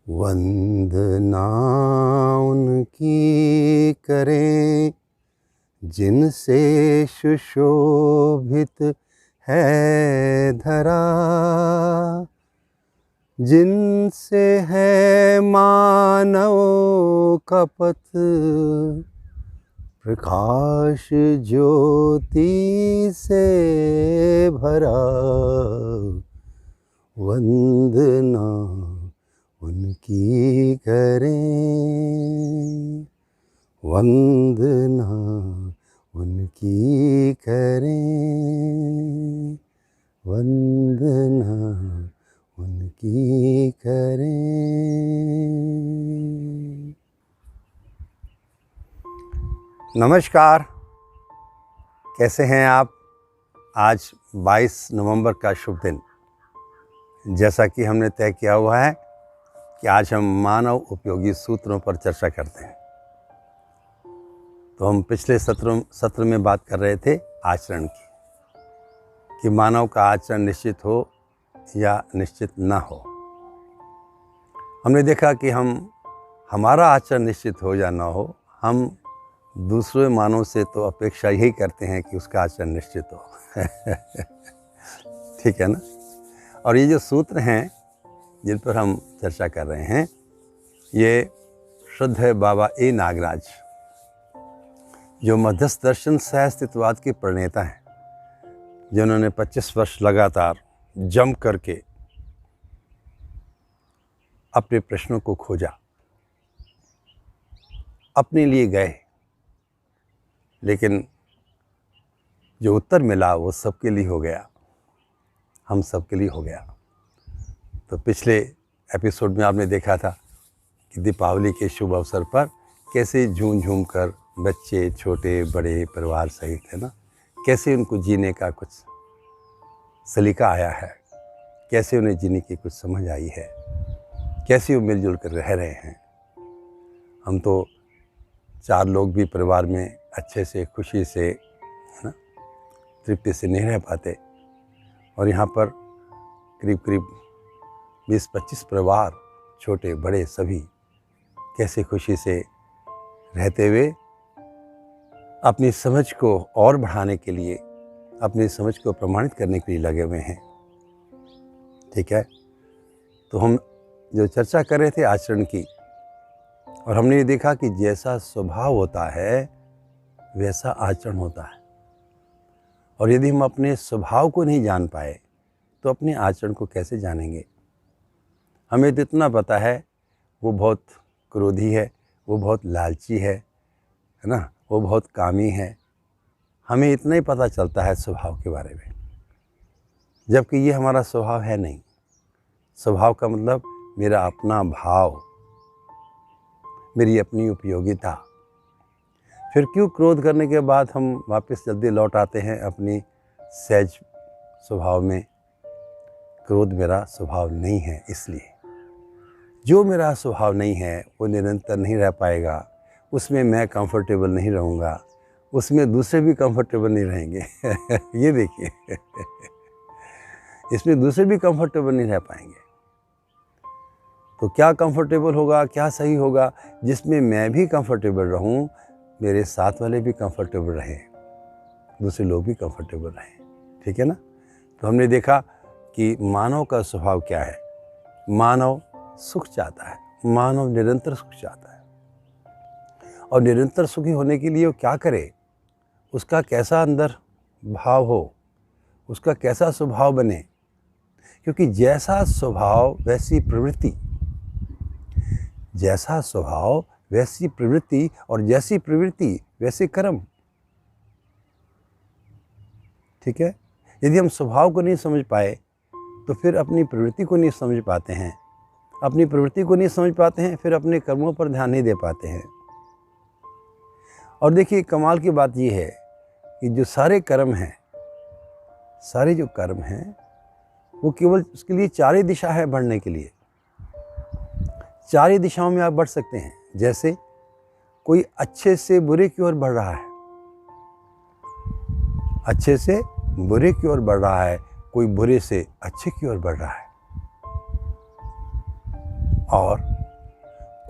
वंदना उनकी करें जिनसे सुशोभित है धरा, जिनसे है मानव का पथ प्रकाश ज्योति से भरा। वंदना उनकी करें, वंदना उनकी करें, वंदना उनकी करें। नमस्कार, कैसे हैं आप? आज 22 नवंबर का शुभ दिन। जैसा कि हमने तय किया हुआ है कि आज हम मानव उपयोगी सूत्रों पर चर्चा करते हैं। तो हम पिछले सत्र में बात कर रहे थे आचरण की, कि मानव का आचरण निश्चित हो या निश्चित ना हो। हमने देखा कि हमारा आचरण निश्चित हो या ना हो, हम दूसरे मानव से तो अपेक्षा यही करते हैं कि उसका आचरण निश्चित हो। ठीक है ना? और ये जो सूत्र हैं जिन पर हम चर्चा कर रहे हैं, ये शुद्ध बाबा ए नागराज, जो मध्यस्थ दर्शन सह अस्तित्ववाद के प्रणेता हैं, जिन्होंने 25 वर्ष लगातार जम करके अपने प्रश्नों को खोजा, अपने लिए गए, लेकिन जो उत्तर मिला वो सबके लिए हो गया, हम सबके लिए हो गया। तो पिछले एपिसोड में आपने देखा था कि दीपावली के शुभ अवसर पर कैसे झूम झूम कर बच्चे, छोटे बड़े, परिवार सहित, है ना, कैसे उनको जीने का कुछ सलीका आया है, कैसे उन्हें जीने की कुछ समझ आई है, कैसे वो मिलजुल कर रह रहे हैं। हम तो 4 लोग भी परिवार में अच्छे से, खुशी से, है ना, तृप्ति से नहीं रह पाते, और यहाँ पर करीब करीब 20-25 परिवार, छोटे बड़े सभी, कैसे खुशी से रहते हुए अपनी समझ को और बढ़ाने के लिए, अपनी समझ को प्रमाणित करने के लिए लगे हुए हैं। ठीक है? तो हम जो चर्चा कर रहे थे आचरण की, और हमने ये देखा कि जैसा स्वभाव होता है वैसा आचरण होता है। और यदि हम अपने स्वभाव को नहीं जान पाए तो अपने आचरण को कैसे जानेंगे? हमें तो इतना पता है, वो बहुत क्रोधी है, वो बहुत लालची है ना, वो बहुत कामी है। हमें इतना ही पता चलता है स्वभाव के बारे में, जबकि ये हमारा स्वभाव है नहीं। स्वभाव का मतलब मेरा अपना भाव, मेरी अपनी उपयोगिता। फिर क्यों क्रोध करने के बाद हम वापस जल्दी लौट आते हैं अपनी सहज स्वभाव में? क्रोध मेरा स्वभाव नहीं है। इसलिए जो मेरा स्वभाव नहीं है वो निरंतर नहीं रह पाएगा, उसमें मैं कंफर्टेबल नहीं रहूँगा, उसमें दूसरे भी कंफर्टेबल नहीं रहेंगे। ये देखिए, इसमें दूसरे भी कंफर्टेबल नहीं रह पाएंगे। तो क्या कंफर्टेबल होगा, क्या सही होगा? जिसमें मैं भी कंफर्टेबल रहूं, मेरे साथ वाले भी कंफर्टेबल रहें, दूसरे लोग भी कंफर्टेबल रहें। ठीक है ना? तो हमने देखा कि मानव का स्वभाव क्या है। मानव सुख चाहता है, मानव निरंतर सुख चाहता है। और निरंतर सुखी होने के लिए वो क्या करे? उसका कैसा अंदर भाव हो, उसका कैसा स्वभाव बने, क्योंकि जैसा स्वभाव वैसी प्रवृत्ति, जैसा स्वभाव वैसी प्रवृत्ति, और जैसी प्रवृत्ति वैसे कर्म। ठीक है? यदि हम स्वभाव को नहीं समझ पाए तो फिर अपनी प्रवृत्ति को नहीं समझ पाते हैं, अपनी प्रवृत्ति को नहीं समझ पाते हैं, फिर अपने कर्मों पर ध्यान नहीं दे पाते हैं। और देखिए, कमाल की बात यह है कि जो सारे कर्म हैं, सारे जो कर्म हैं, वो केवल उसके लिए 4 ही दिशा है बढ़ने के लिए। 4 ही दिशाओं में आप बढ़ सकते हैं। जैसे कोई अच्छे से बुरे की ओर बढ़ रहा है, अच्छे से बुरे की ओर बढ़ रहा है, कोई बुरे से अच्छे की ओर बढ़ रहा है। और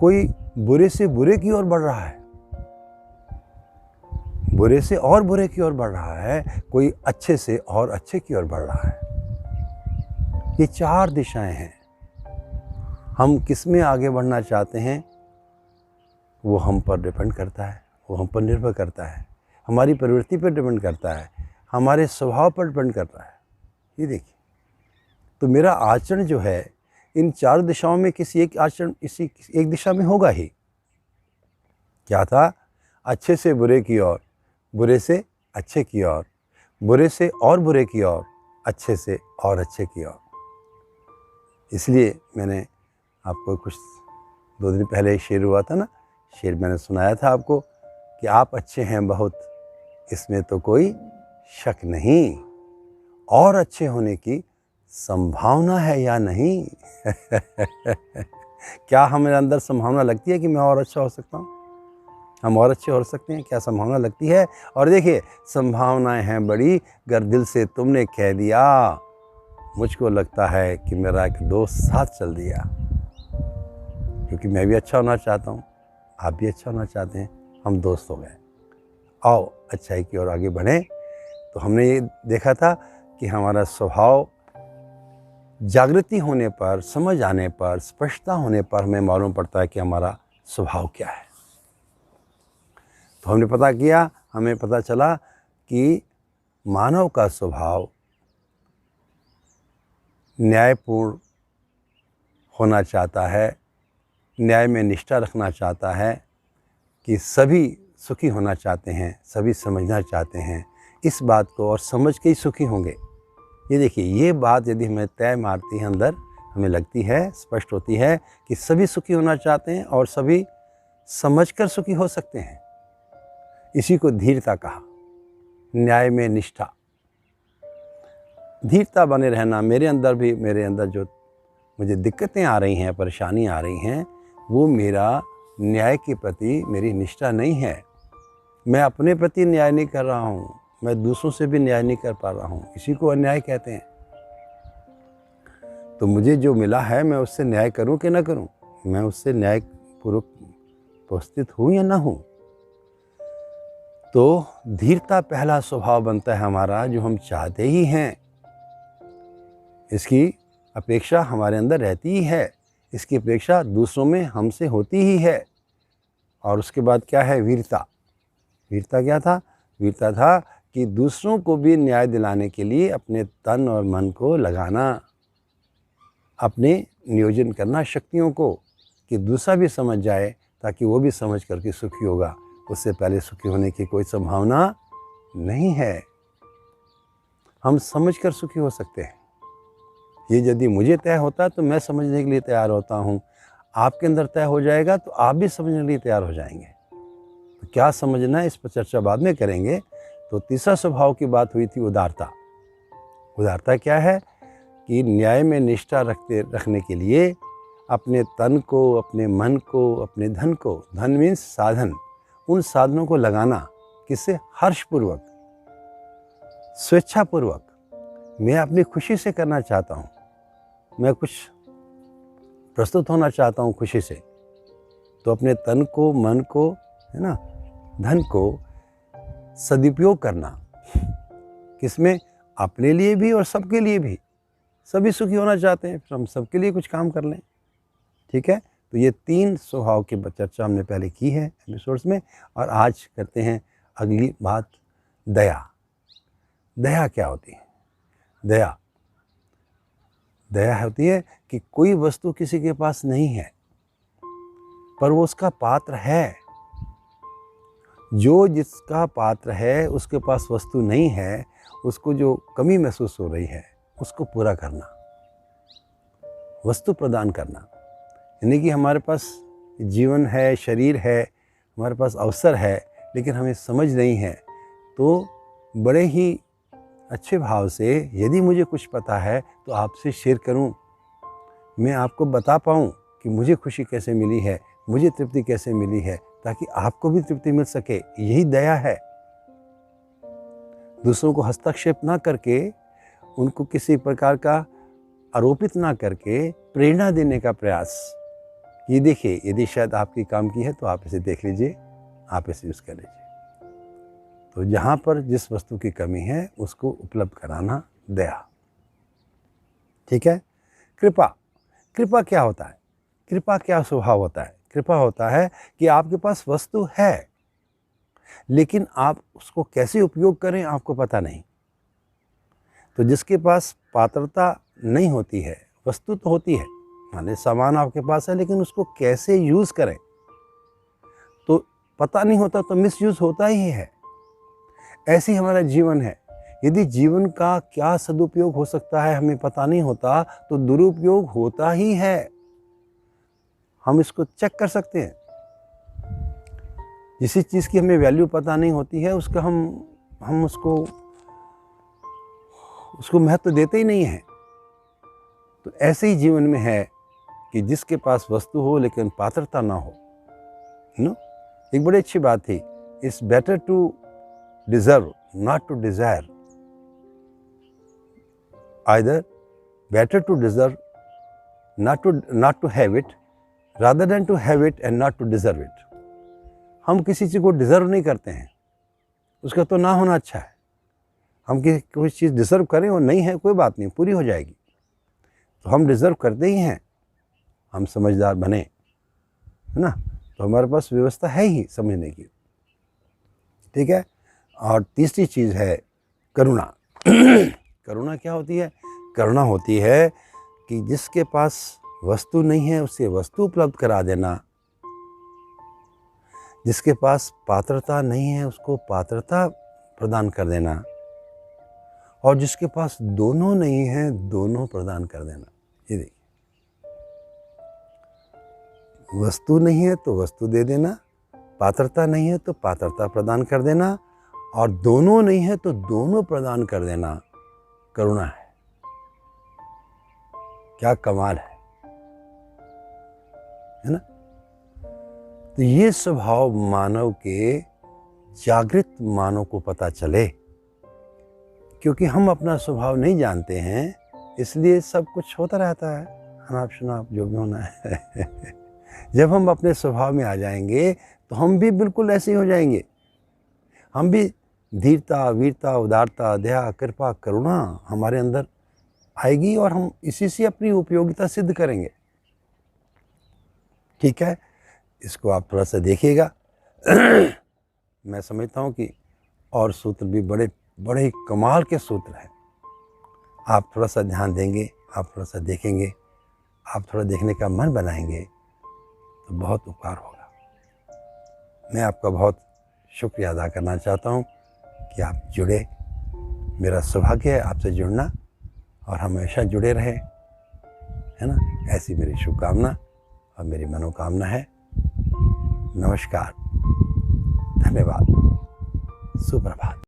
कोई बुरे से बुरे की ओर बढ़ रहा है, बुरे से और बुरे की ओर बढ़ रहा है, कोई अच्छे से और अच्छे की ओर बढ़ रहा है। ये 4 दिशाएं हैं। हम किस में आगे बढ़ना चाहते हैं वो हम पर डिपेंड करता है, वो हम पर निर्भर करता है, हमारी प्रवृत्ति पर डिपेंड करता है, हमारे स्वभाव पर डिपेंड करता है। ये देखिए, तो मेरा आचरण जो है इन 4 दिशाओं में किसी एक आचरण इसी एक दिशा में होगा ही। क्या था? अच्छे से बुरे की ओर, बुरे से अच्छे की ओर, बुरे से और बुरे की ओर, अच्छे से और अच्छे की ओर। इसलिए मैंने आपको कुछ 2 दिन पहले शेर हुआ था ना, शेर मैंने सुनाया था आपको कि आप अच्छे हैं बहुत, इसमें तो कोई शक नहीं, और अच्छे होने की संभावना है या नहीं? क्या हमारे अंदर संभावना लगती है कि मैं और अच्छा हो सकता हूँ, हम और अच्छे हो सकते हैं? क्या संभावना लगती है? और देखिए, संभावनाएं हैं बड़ी, अगर दिल से तुमने कह दिया, मुझको लगता है कि मेरा एक दोस्त साथ चल दिया, क्योंकि मैं भी अच्छा होना चाहता हूँ, आप भी अच्छा होना चाहते हैं, हम दोस्त हो गए। आओ अच्छाई की ओर आगे बढ़ें। तो हमने ये देखा था कि हमारा स्वभाव जागृति होने पर, समझ आने पर, स्पष्टता होने पर हमें मालूम पड़ता है कि हमारा स्वभाव क्या है। तो हमने पता किया, हमें पता चला कि मानव का स्वभाव न्यायपूर्ण होना चाहता है, न्याय में निष्ठा रखना चाहता है, कि सभी सुखी होना चाहते हैं, सभी समझना चाहते हैं इस बात को, और समझ के ही सुखी होंगे। ये देखिए, ये बात यदि हमें तय मारती है अंदर, हमें लगती है, स्पष्ट होती है कि सभी सुखी होना चाहते हैं और सभी समझकर सुखी हो सकते हैं। इसी को धीरता कहा, न्याय में निष्ठा, धीरता बने रहना। मेरे अंदर जो मुझे दिक्कतें आ रही हैं, परेशानी आ रही हैं, वो मेरा न्याय के प्रति मेरी निष्ठा नहीं है। मैं अपने प्रति न्याय नहीं कर रहा हूँ, मैं दूसरों से भी न्याय नहीं कर पा रहा हूँ, इसी को अन्याय कहते हैं। तो मुझे जो मिला है मैं उससे न्याय करूँ कि ना करूँ, मैं उससे न्यायपूर्वक उपस्थित हूँ या ना हूँ। तो धीरता पहला स्वभाव बनता है हमारा, जो हम चाहते ही हैं। इसकी अपेक्षा हमारे अंदर रहती ही है, इसकी अपेक्षा दूसरों में हमसे होती ही है। और उसके बाद क्या है? वीरता। वीरता क्या था? वीरता था कि दूसरों को भी न्याय दिलाने के लिए अपने तन और मन को लगाना, अपने नियोजन करना शक्तियों को, कि दूसरा भी समझ जाए, ताकि वो भी समझ करके सुखी होगा। उससे पहले सुखी होने की कोई संभावना नहीं है। हम समझकर सुखी हो सकते हैं। ये यदि मुझे तय होता तो मैं समझने के लिए तैयार होता हूँ, आपके अंदर तय हो जाएगा तो आप भी समझने के लिए तैयार हो जाएंगे। तो क्या समझना है, इस पर चर्चा बाद में करेंगे। तो तीसरा स्वभाव की बात हुई थी उदारता। उदारता क्या है? कि न्याय में निष्ठा रखने के लिए अपने तन को, अपने मन को, अपने धन को, धन मीन्स साधन, उन साधनों को लगाना, किससे? हर्षपूर्वक, स्वेच्छापूर्वक। मैं अपनी खुशी से करना चाहता हूँ, मैं कुछ प्रस्तुत होना चाहता हूँ खुशी से, तो अपने तन को, मन को, है ना, धन को सदुपयोग करना, किसमें? अपने लिए भी और सबके लिए भी। सभी सुखी होना चाहते हैं, फिर हम सबके लिए कुछ काम कर लें। ठीक है, तो ये 3 स्वभाव की चर्चा हमने पहले की है एपिसोड्स में, और आज करते हैं अगली बात, दया। दया क्या होती है? दया होती है कि कोई वस्तु किसी के पास नहीं है, पर वो उसका पात्र है। जो जिसका पात्र है, उसके पास वस्तु नहीं है, उसको जो कमी महसूस हो रही है, उसको पूरा करना, वस्तु प्रदान करना। यानी कि हमारे पास जीवन है, शरीर है, हमारे पास अवसर है, लेकिन हमें समझ नहीं है। तो बड़े ही अच्छे भाव से, यदि मुझे कुछ पता है तो आपसे शेयर करूं, मैं आपको बता पाऊं कि मुझे खुशी कैसे मिली है, मुझे तृप्ति कैसे मिली है, ताकि आपको भी तृप्ति मिल सके। यही दया है। दूसरों को हस्तक्षेप ना करके, उनको किसी प्रकार का आरोपित ना करके, प्रेरणा देने का प्रयास, ये देखिए, यदि शायद आपकी काम की है तो आप इसे देख लीजिए, आप इसे यूज़ कर लीजिए। तो जहाँ पर जिस वस्तु की कमी है उसको उपलब्ध कराना दया। ठीक है। कृपा, कृपा क्या होता है? कृपा क्या स्वभाव होता है? कृपा होता है कि आपके पास वस्तु है लेकिन आप उसको कैसे उपयोग करें आपको पता नहीं। तो जिसके पास पात्रता नहीं होती है, वस्तु तो होती है, माने सामान आपके पास है लेकिन उसको कैसे यूज़ करें तो पता नहीं होता, तो मिसयूज़ होता ही है। ऐसी हमारा जीवन है। यदि जीवन का क्या सदुपयोग हो सकता है हमें पता नहीं होता तो दुरुपयोग होता ही है। हम इसको चेक कर सकते हैं। जिस चीज़ की हमें वैल्यू पता नहीं होती है उसका हम उसको महत्व देते ही नहीं हैं। तो ऐसे ही जीवन में है कि जिसके पास वस्तु हो लेकिन पात्रता ना हो। नो, एक बड़ी अच्छी बात थी, it's better to deserve not to desire. Either better to deserve not to have it rather than to have it and not to deserve it। हम किसी चीज़ को डिज़र्व नहीं करते हैं, उसका तो ना होना अच्छा है। हम कोई चीज़ डिज़र्व करें और नहीं है कोई बात नहीं, पूरी हो जाएगी। तो हम डिज़र्व करते ही हैं, हम समझदार बने, है ना, तो हमारे पास व्यवस्था है ही समझने की। ठीक है। और तीसरी चीज़ है करुणा। करुणा क्या होती है? करुणा होती है कि जिसके पास वस्तु नहीं है उसे वस्तु उपलब्ध करा देना, जिसके पास पात्रता नहीं है उसको पात्रता प्रदान कर देना, और जिसके पास दोनों नहीं है दोनों प्रदान कर देना। ये देखिए, वस्तु नहीं है तो वस्तु दे देना, पात्रता नहीं है तो पात्रता प्रदान कर देना, और दोनों नहीं है तो दोनों प्रदान कर देना। करुणा है। क्या कमाल है ना। तो ये स्वभाव मानव के जागृत मानव को पता चले, क्योंकि हम अपना स्वभाव नहीं जानते हैं इसलिए सब कुछ होता रहता है, अनाप शनाप जो भी होना है। जब हम अपने स्वभाव में आ जाएंगे तो हम भी बिल्कुल ऐसे ही हो जाएंगे। हम भी धीरता, वीरता, उदारता, दया, कृपा, करुणा हमारे अंदर आएगी और हम इसी से अपनी उपयोगिता सिद्ध करेंगे। ठीक है, इसको आप थोड़ा सा देखिएगा। मैं समझता हूँ कि और सूत्र भी बड़े बड़े कमाल के सूत्र हैं। आप थोड़ा सा ध्यान देंगे, आप थोड़ा सा देखेंगे, आप थोड़ा देखने का मन बनाएंगे तो बहुत उपकार होगा। मैं आपका बहुत शुक्रिया अदा करना चाहता हूँ कि आप जुड़े। मेरा सौभाग्य है आपसे जुड़ना और हमेशा जुड़े रहे, है ना। ऐसी मेरी शुभकामना और मेरी मनोकामना है। नमस्कार, धन्यवाद, सुप्रभात।